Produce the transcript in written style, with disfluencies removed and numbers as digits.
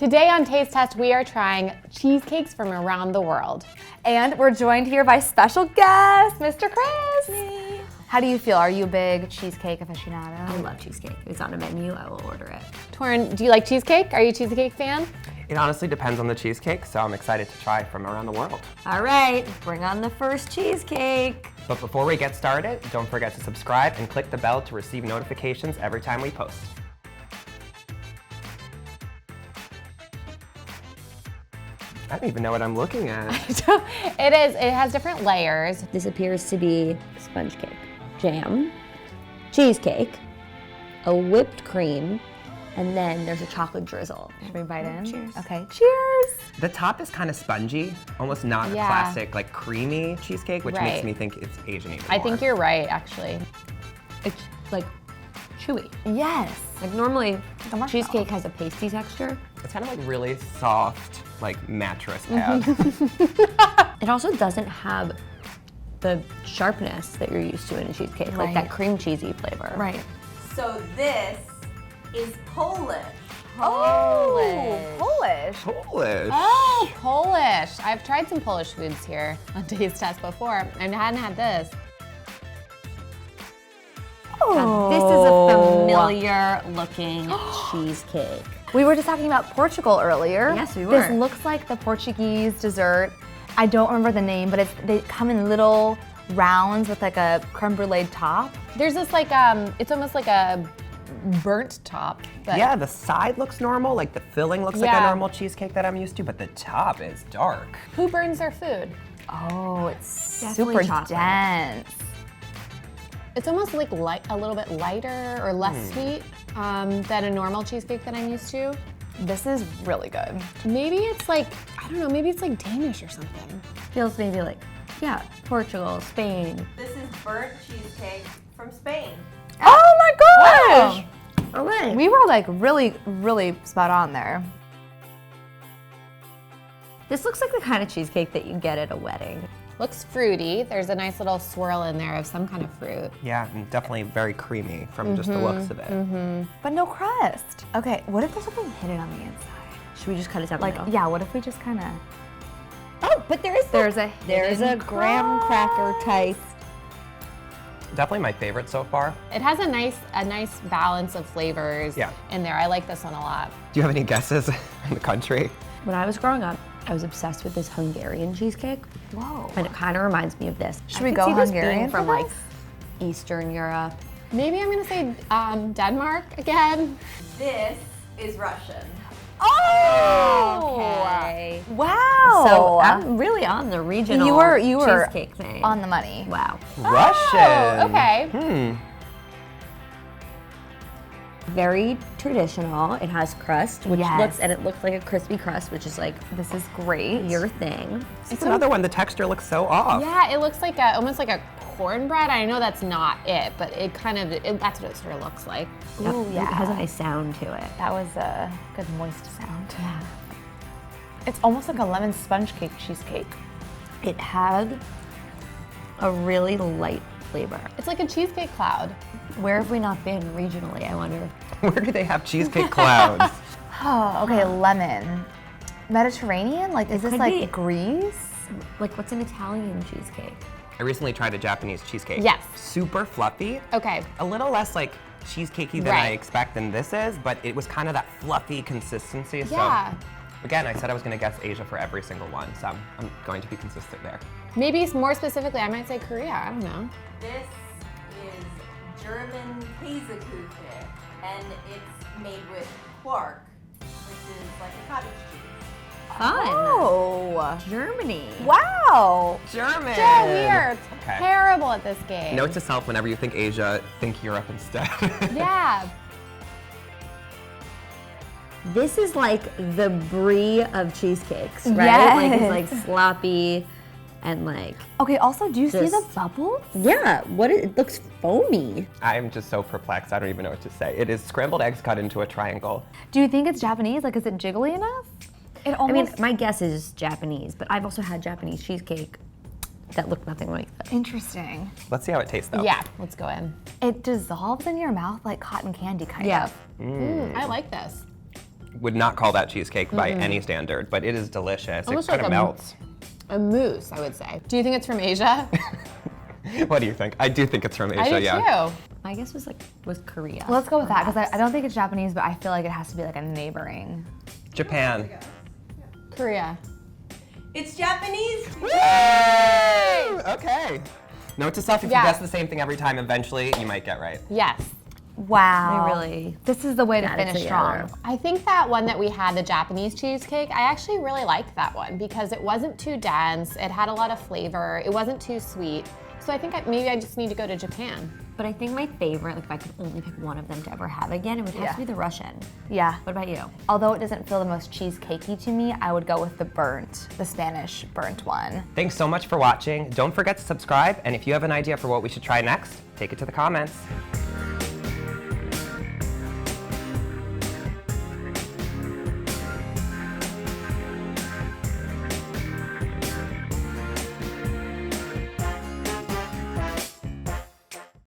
Today on Taste Test, we are trying cheesecakes from around the world. And we're joined here by special guest, Mr. Krisp. How do you feel? Are you a big cheesecake aficionado? I love cheesecake. If it's on a menu, I will order it. Torrin, do you like cheesecake? Are you a cheesecake fan? It honestly depends on the cheesecake, so I'm excited to try from around the world. All right, bring on the first cheesecake. But before we get started, don't forget to subscribe and click the bell to receive notifications every time we post. I don't even know what I'm looking at. It has different layers. This appears to be sponge cake, jam, cheesecake, a whipped cream, and then there's a chocolate drizzle. Should we bite in? Cheers. Okay, cheers. The top is kind of spongy, almost not a classic, like creamy cheesecake, which makes me think it's Asian even I more. think you're right, actually. It's like chewy. Yes. Like normally, marshmallow. cheesecake has a pasty texture. It's kind of like really soft, like mattress pad. It also doesn't have the sharpness that you're used to in a cheesecake, like that cream cheesy flavor. Right. So this is Polish. Oh, Polish. Polish. Oh, Polish. I've tried some Polish foods here on Taste Test before, and I hadn't had this. Now, this is a familiar looking cheesecake. We were just talking about Portugal earlier. Yes, we This were. looks like the Portuguese dessert. I don't remember the name, but they come in little rounds with like a creme brulee top. There's this like, it's almost like a burnt top. But Yeah, the side looks normal, like the filling looks like a Yeah. normal cheesecake that I'm used to, but the top is dark. Who burns their food? Oh, it's Definitely super chocolate. dense. It's almost like a little bit lighter or less sweet than a normal cheesecake that I'm used to. This is really good. Maybe it's like, I don't know, maybe it's like Danish or something. Feels maybe like, yeah, Portugal, Spain. This is burnt cheesecake from Spain. Oh my gosh! Oh, wait. We were like really, really spot on there. This looks like the kind of cheesecake that you get at a wedding. Looks fruity. There's a nice little swirl in there of some kind of fruit. Yeah, and definitely very creamy from just the looks of it. But no crust. Okay, what if there's something hidden on the inside? Should we just cut it down Like, the middle? yeah, what if we just kind of... Oh, but there's There's a graham cracker type. Definitely my favorite so far. It has a nice balance of flavors in there. I like this one a lot. Do you have any guesses on the country? When I was growing up, I was obsessed with this Hungarian cheesecake. Whoa. And it kind of reminds me of this. Should we I could go see this Hungarian being from for like this? Eastern Europe. Maybe I'm gonna say Denmark again. This is Russian. Oh! Okay. Wow. So I'm really on the regional you were cheesecake thing. on the money. Wow. Russian. Oh, okay. Very traditional. It has crust, which Yes. looks like a crispy crust, which is like This is great. your thing. It's another one, the texture looks so off. Yeah, it looks like almost like a cornbread. I know that's not it, but it kind of, that's what it sort of looks like. Ooh, It has a yeah. nice sound to it. That was a good moist sound. Yeah. It's almost like a lemon sponge cake cheesecake. It had a really light flavor. It's like a cheesecake cloud. Where have we not been regionally, I wonder? Where do they have cheesecake clouds? Oh, okay, lemon. Mediterranean? Like, is this could like be. Greece? Like, what's an Italian cheesecake? I recently tried a Japanese cheesecake. Yes. Super fluffy. Okay. A little less like cheesecakey than I expect than this is, but it was kind of that fluffy consistency. Yeah. So again, I said I was going to guess Asia for every single one, so I'm going to be consistent there. Maybe more specifically, I might say Korea. I don't know. This is German Käsekuchen, and it's made with quark, which is like a cottage cheese. Fun. Oh. Germany. Wow. German. So weird. Okay. Terrible at this game. Note to self, whenever you think Asia, think Europe instead. Yeah. This is like the brie of cheesecakes, right? Yes. Like it's like sloppy and like, Okay, also, do you see the Just- bubbles? yeah, it looks foamy. I'm just so perplexed. I don't even know what to say. It is scrambled eggs cut into a triangle. Do you think it's Japanese? Like, is it jiggly enough? It I mean, almost... my guess is Japanese, but I've also had Japanese cheesecake that looked nothing like that. Interesting. Let's see how it tastes though. Yeah, let's go in. It dissolves in your mouth like cotton candy, kind Yeah. of. I like this. would not call that cheesecake by any standard, but it is delicious. Almost it kind like of melts. A mousse, I would say. Do you think it's from Asia? What do you think? I do think it's from Asia, I do yeah. too. My guess was Korea. Let's go with that because I don't think it's Japanese, but I feel like it has to be like a neighboring. Japan. Korea. It's Japanese. Woo! Okay. Note to self, if Yeah. you guess the same thing every time, eventually you might get right. Yes. Wow. I really This is the way to got it finish together. strong. I think that one that we had, the Japanese cheesecake, I actually really liked that one because it wasn't too dense, it had a lot of flavor, it wasn't too sweet. So I think maybe I just need to go to Japan. But I think my favorite, like if I could only pick one of them to ever have again, it would have to be the Russian. Yeah. What about you? Although it doesn't feel the most cheesecakey to me, I would go with the Spanish burnt one. Thanks so much for watching. Don't forget to subscribe, and if you have an idea for what we should try next, take it to the comments.